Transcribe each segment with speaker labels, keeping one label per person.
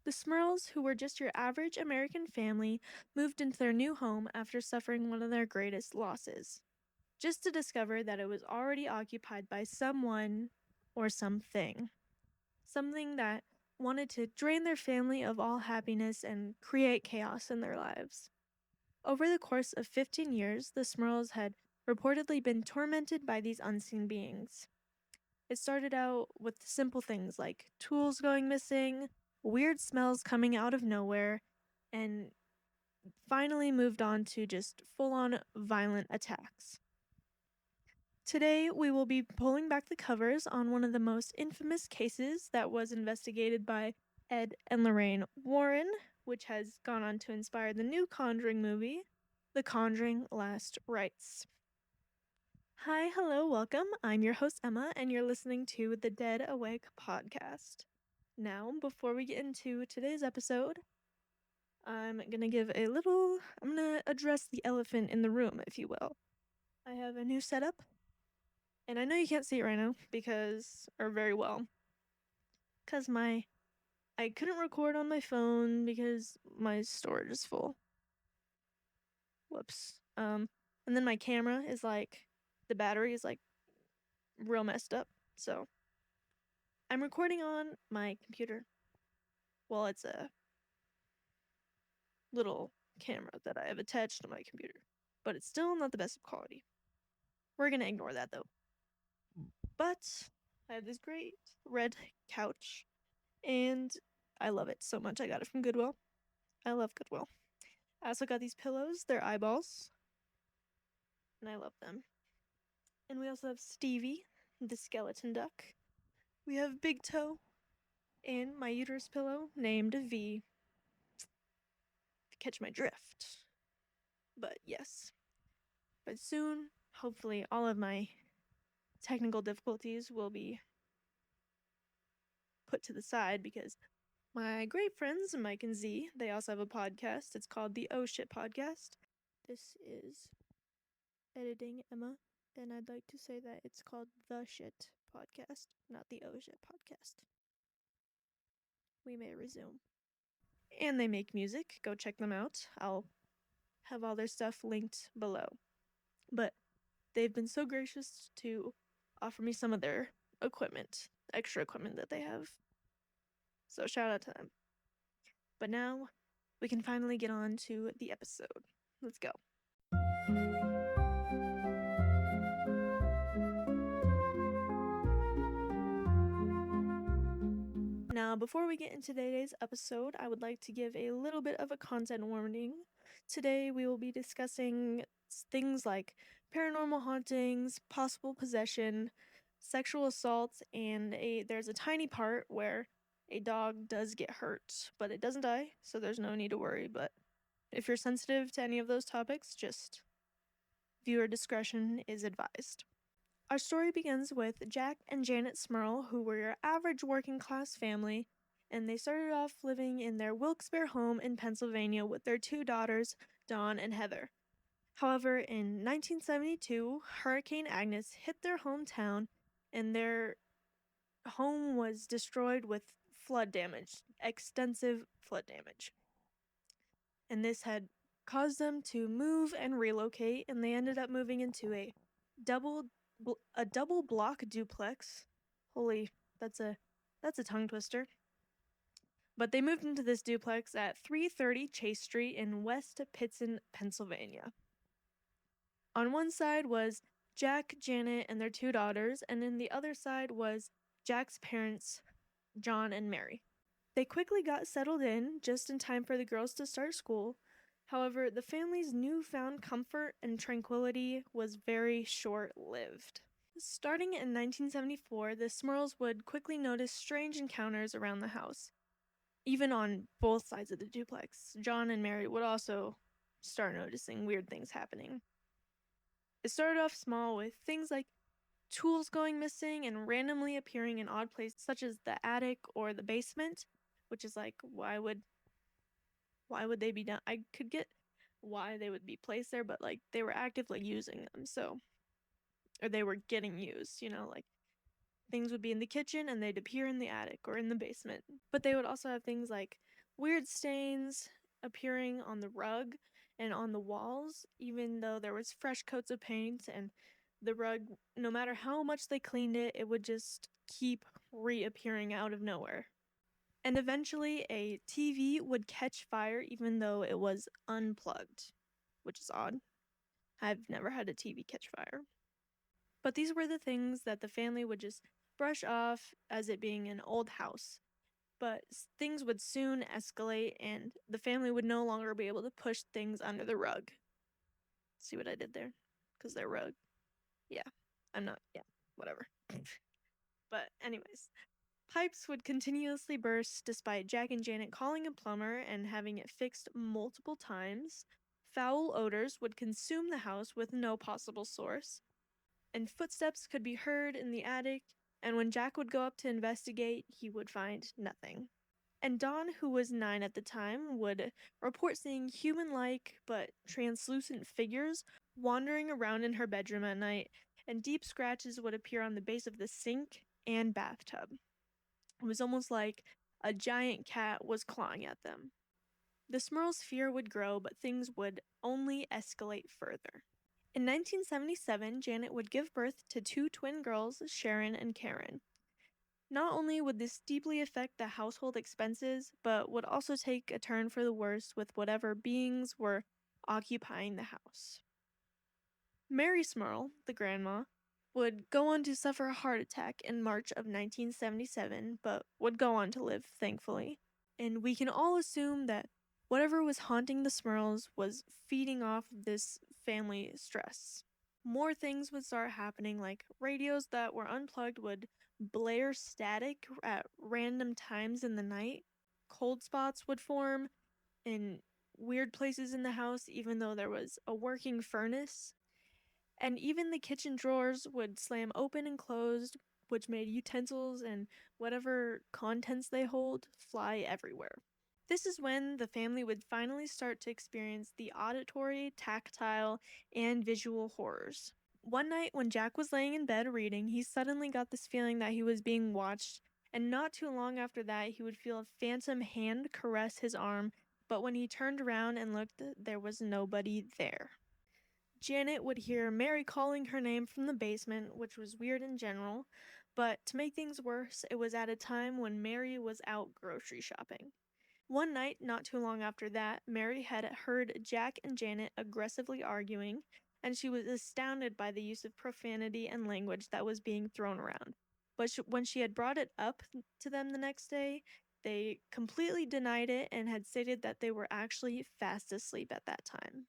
Speaker 1: The Smurls, who were just your average American family, moved into their new home after suffering one of their greatest losses, just to discover that it was already occupied by someone or something. Something that wanted to drain their family of all happiness and create chaos in their lives. Over the course of 15 years, the Smurls had reportedly been tormented by these unseen beings. It started out with simple things like tools going missing, weird smells coming out of nowhere, and finally moved on to just full on violent attacks. Today, we will be pulling back the covers on one of the most infamous cases that was investigated by Ed and Lorraine Warren, which has gone on to inspire the new Conjuring movie, The Conjuring Last Rites. Hi, hello, welcome. I'm your host, Emma, and you're listening to the Dead Awake podcast. Now, before we get into today's episode, I'm going to address the elephant in the room, if you will. I have a new setup, and I know you can't see it right now because I couldn't record on my phone because my storage is full. Whoops. And then my camera is the battery is real messed up, so I'm recording on my computer. Well, it's a little camera that I have attached to my computer, but it's still not the best of quality. We're gonna ignore that though. But I have this great red couch, and I love it so much. I got it from Goodwill. I love Goodwill. I also got these pillows. They're eyeballs, and I love them. And we also have Stevie, the skeleton duck. We have Big Toe, and my uterus pillow named V. Catch my drift. But yes. But soon, hopefully, all of my technical difficulties will be put to the side because my great friends, Mike and Z, they also have a podcast. It's called the Oh Shit Podcast. This is editing Emma, and I'd like to say that it's called the Shit Podcast, not the Oh Shit Podcast. We may resume. And they make music. Go check them out. I'll have all their stuff linked below. But they've been so gracious to offer me some of their extra equipment that they have. So shout out to them. But now we can finally get on to the episode. Let's go. Now, before we get into today's episode, I would like to give a little bit of a content warning. Today, we will be discussing things like paranormal hauntings, possible possession, sexual assaults, and there's a tiny part where a dog does get hurt, but it doesn't die, so there's no need to worry. But if you're sensitive to any of those topics, just viewer discretion is advised. Our story begins with Jack and Janet Smurl, who were your average working class family, and they started off living in their Wilkes-Barre home in Pennsylvania with their two daughters, Dawn and Heather. However, in 1972, Hurricane Agnes hit their hometown, and their home was destroyed with flood damage, extensive flood damage. And this had caused them to move and relocate, and they ended up moving into a double block duplex. Holy, that's a tongue twister. But they moved into this duplex at 330 Chase Street in West Pittston, Pennsylvania. On one side was Jack, Janet, and their two daughters, and in the other side was Jack's parents, John and Mary. They quickly got settled in, just in time for the girls to start school. However, the family's newfound comfort and tranquility was very short-lived. Starting in 1974, the Smurls would quickly notice strange encounters around the house. Even on both sides of the duplex, John and Mary would also start noticing weird things happening. It started off small with things like tools going missing and randomly appearing in odd places such as the attic or the basement, which is like, why would they be done? I could get why they would be placed there, but like they were actively using them, so, or they were getting used, like Things would be in the kitchen and they'd appear in the attic or in the basement. But they would also have things like weird stains appearing on the rug and on the walls, even though there was fresh coats of paint, and the rug, no matter how much they cleaned it, it would just keep reappearing out of nowhere. And eventually a TV would catch fire even though it was unplugged, which is odd. I've never had a TV catch fire. But these were the things that the family would just brush off as it being an old house. But things would soon escalate and the family would no longer be able to push things under the rug. See what I did there? Because they're rug. Yeah. I'm not, yeah, whatever. But, anyways, pipes would continuously burst despite Jack and Janet calling a plumber and having it fixed multiple times. Foul odors would consume the house with no possible source, and footsteps could be heard in the attic, and when Jack would go up to investigate, he would find nothing. And Dawn, who was 9 at the time, would report seeing human like but translucent figures wandering around in her bedroom at night, and deep scratches would appear on the base of the sink and bathtub. It was almost like a giant cat was clawing at them. The Smurls' fear would grow, but things would only escalate further. In 1977, Janet would give birth to 2 twin girls, Sharon and Karen. Not only would this deeply affect the household expenses, but would also take a turn for the worse with whatever beings were occupying the house. Mary Smurl, the grandma, would go on to suffer a heart attack in March of 1977, but would go on to live, thankfully. And we can all assume that whatever was haunting the Smurls was feeding off this family stress. More things would start happening, like radios that were unplugged would blare static at random times in the night. Cold spots would form in weird places in the house, even though there was a working furnace. And even the kitchen drawers would slam open and closed, which made utensils and whatever contents they hold fly everywhere. This is when the family would finally start to experience the auditory, tactile, and visual horrors. One night when Jack was laying in bed reading, he suddenly got this feeling that he was being watched, and not too long after that, he would feel a phantom hand caress his arm, but when he turned around and looked, there was nobody there. Janet would hear Mary calling her name from the basement, which was weird in general, but to make things worse, it was at a time when Mary was out grocery shopping. One night, not too long after that, Mary had heard Jack and Janet aggressively arguing, and she was astounded by the use of profanity and language that was being thrown around. But when she had brought it up to them the next day, they completely denied it and had stated that they were actually fast asleep at that time.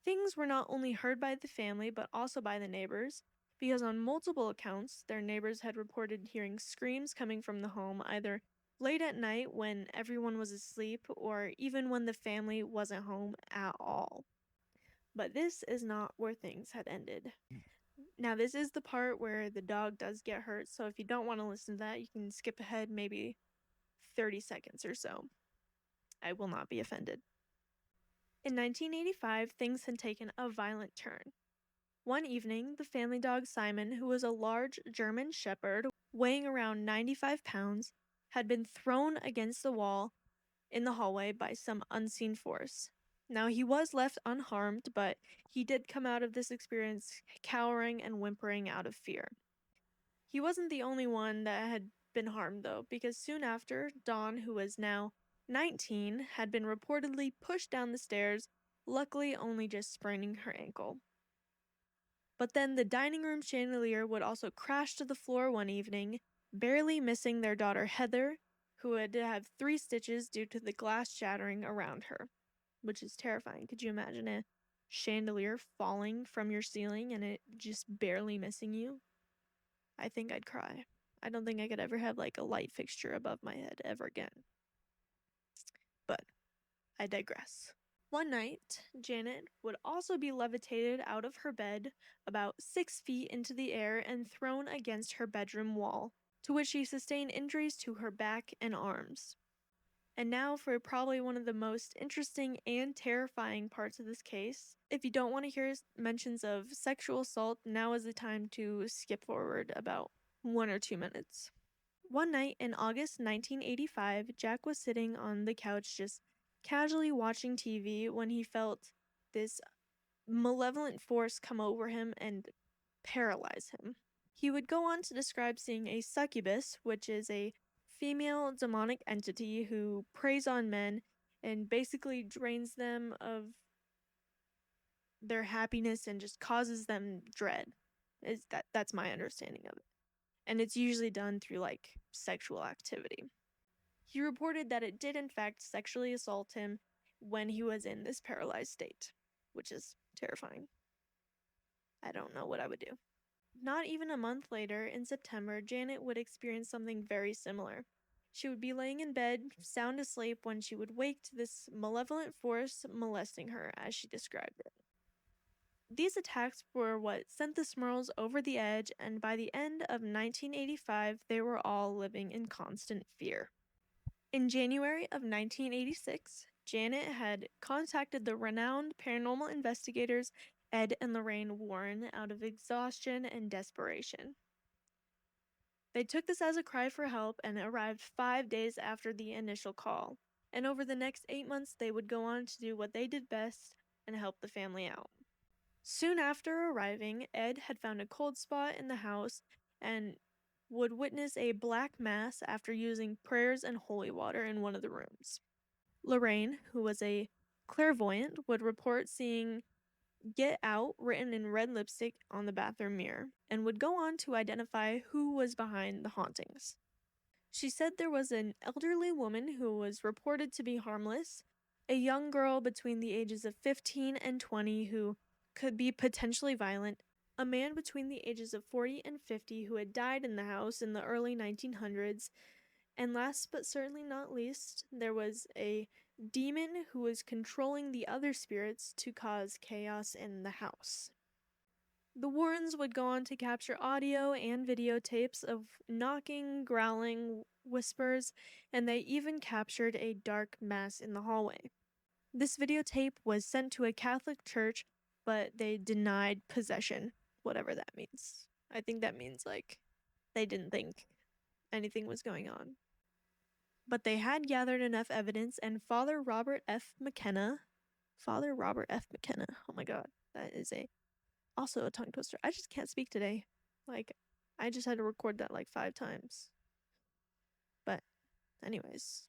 Speaker 1: Things were not only heard by the family but also by the neighbors, because on multiple accounts, their neighbors had reported hearing screams coming from the home either late at night when everyone was asleep or even when the family wasn't home at all. But this is not where things had ended. Now, this is the part where the dog does get hurt, so if you don't want to listen to that, you can skip ahead maybe 30 seconds or so. I will not be offended. In 1985, things had taken a violent turn. One evening, the family dog Simon, who was a large German shepherd weighing around 95 pounds, had been thrown against the wall in the hallway by some unseen force. Now, he was left unharmed, but he did come out of this experience cowering and whimpering out of fear. He wasn't the only one that had been harmed, though, because soon after, Dawn, who was now 19, had been reportedly pushed down the stairs, luckily only just spraining her ankle. But then the dining room chandelier would also crash to the floor one evening, barely missing their daughter Heather, who would have 3 stitches due to the glass shattering around her, which is terrifying. Could you imagine a chandelier falling from your ceiling and it just barely missing you? I think I'd cry. I don't think I could ever have like a light fixture above my head ever again. But I digress. One night, Janet would also be levitated out of her bed about 6 feet into the air and thrown against her bedroom wall, to which she sustained injuries to her back and arms. And now for probably one of the most interesting and terrifying parts of this case. If you don't want to hear mentions of sexual assault, now is the time to skip forward about 1 or 2 minutes. One night in August 1985, Jack was sitting on the couch just casually watching TV when he felt this malevolent force come over him and paralyze him. He would go on to describe seeing a succubus, which is a female demonic entity who preys on men and basically drains them of their happiness and just causes them dread. That's my understanding of it. And it's usually done through like sexual activity. He reported that it did in fact sexually assault him when he was in this paralyzed state, which is terrifying. I don't know what I would do. Not even a month later, in September, Janet would experience something very similar. She would be laying in bed, sound asleep, when she would wake to this malevolent force molesting her, as she described it. These attacks were what sent the Smurls over the edge, and by the end of 1985, they were all living in constant fear. In January of 1986, Janet had contacted the renowned paranormal investigators Ed and Lorraine Warren out of exhaustion and desperation. They took this as a cry for help and arrived 5 days after the initial call, and over the next 8 months they would go on to do what they did best and help the family out. Soon after arriving, Ed had found a cold spot in the house and would witness a black mass after using prayers and holy water in one of the rooms. Lorraine, who was a clairvoyant, would report seeing "Get Out" written in red lipstick on the bathroom mirror, and would go on to identify who was behind the hauntings. She said there was an elderly woman who was reported to be harmless, a young girl between the ages of 15 and 20 who could be potentially violent, a man between the ages of 40 and 50 who had died in the house in the early 1900s, and last but certainly not least, there was a demon who was controlling the other spirits to cause chaos in the house. The Warrens would go on to capture audio and videotapes of knocking, growling, whispers, and they even captured a dark mass in the hallway. This videotape was sent to a Catholic church, but they denied possession, whatever that means. I think that means like they didn't think anything was going on. But they had gathered enough evidence, and Father Robert F. McKenna, oh my god, that is also a tongue twister. I just can't speak today. Like, I just had to record that like 5 times. But, anyways,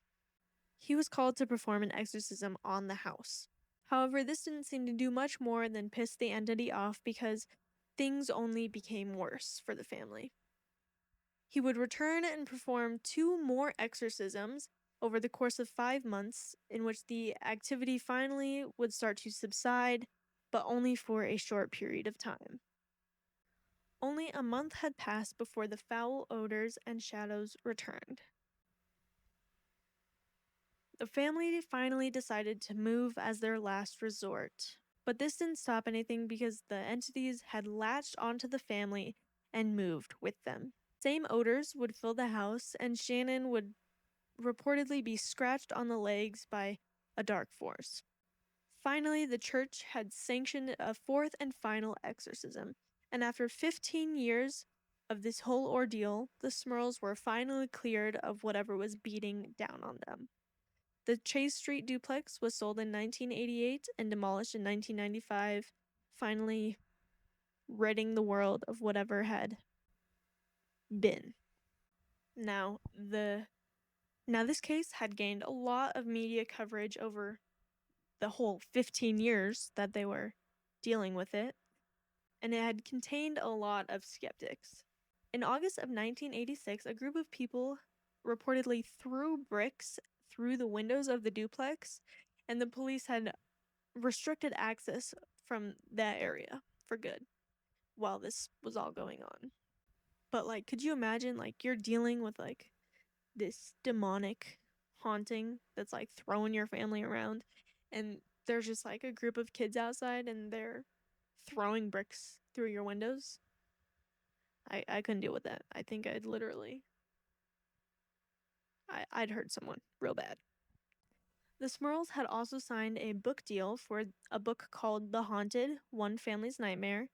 Speaker 1: he was called to perform an exorcism on the house. However, this didn't seem to do much more than piss the entity off because things only became worse for the family. He would return and perform 2 more exorcisms over the course of 5 months, in which the activity finally would start to subside, but only for a short period of time. Only a month had passed before the foul odors and shadows returned. The family finally decided to move as their last resort, but this didn't stop anything because the entities had latched onto the family and moved with them. Same odors would fill the house, and Shannon would reportedly be scratched on the legs by a dark force. Finally, the church had sanctioned a 4th and final exorcism, and after 15 years of this whole ordeal, the Smurls were finally cleared of whatever was beating down on them. The Chase Street duplex was sold in 1988 and demolished in 1995, finally ridding the world of whatever had been. Now, this case had gained a lot of media coverage over the whole 15 years that they were dealing with it, and it had contained a lot of skeptics. In August of 1986, a group of people reportedly threw bricks through the windows of the duplex, and the police had restricted access from that area for good while this was all going on. But like, could you imagine like you're dealing with like this demonic haunting that's like throwing your family around, and there's just like a group of kids outside and they're throwing bricks through your windows? I couldn't deal with that. I think I'd hurt someone real bad. The Smurls had also signed a book deal for a book called The Haunted: One Family's Nightmare,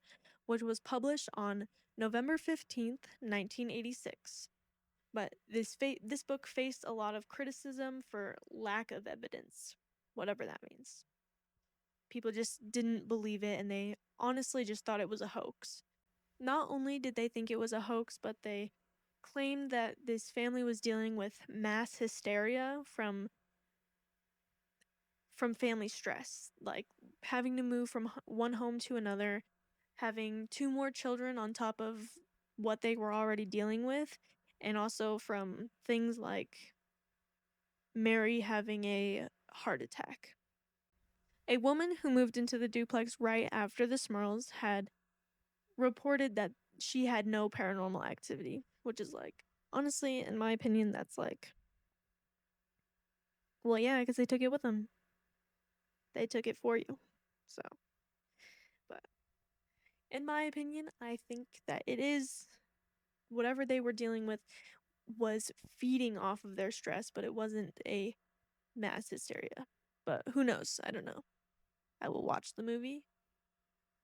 Speaker 1: which was published on November 15th, 1986. But this book faced a lot of criticism for lack of evidence, whatever that means. People just didn't believe it and they honestly just thought it was a hoax. Not only did they think it was a hoax, but they claimed that this family was dealing with mass hysteria from family stress, like having to move from one home to another, having two more children on top of what they were already dealing with, and also from things like Mary having a heart attack. A woman who moved into the duplex right after the Smurls had reported that she had no paranormal activity, which is like, honestly, in my opinion, that's like, well, yeah, because they took it with them. They took it for you. So, but in my opinion, I think that it is whatever they were dealing with was feeding off of their stress, but it wasn't a mass hysteria. But who knows? I don't know. I will watch the movie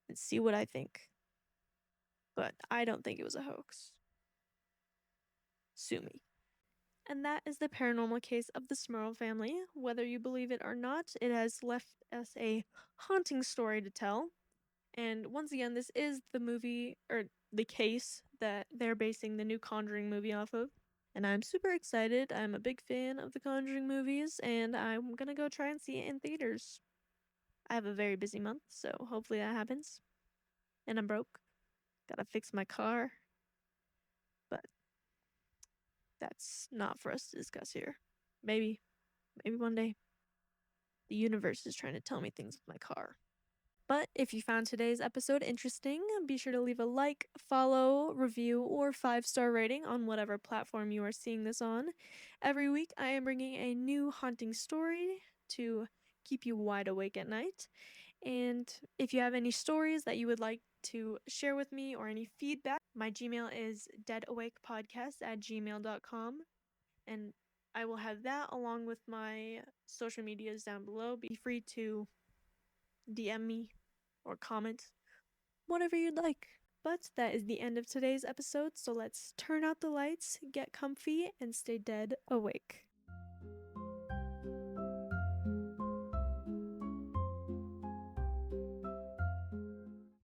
Speaker 1: and see what I think. But I don't think it was a hoax. Sue me. And that is the paranormal case of the Smurl family. Whether you believe it or not, it has left us a haunting story to tell. And once again, this is the movie, or the case that they're basing the new Conjuring movie off of. And I'm super excited. I'm a big fan of the Conjuring movies, and I'm gonna go try and see it in theaters. I have a very busy month, so hopefully that happens. And I'm broke. Gotta fix my car. But that's not for us to discuss here. Maybe. Maybe one day. The universe is trying to tell me things with my car. But if you found today's episode interesting, be sure to leave a like, follow, review, or 5-star rating on whatever platform you are seeing this on. Every week, I am bringing a new haunting story to keep you wide awake at night. And if you have any stories that you would like to share with me or any feedback, my Gmail is deadawakepodcast@gmail.com. And I will have that along with my social medias down below. Be free to DM me or comment, whatever you'd like. But that is the end of today's episode, so let's turn out the lights, get comfy, and stay dead awake.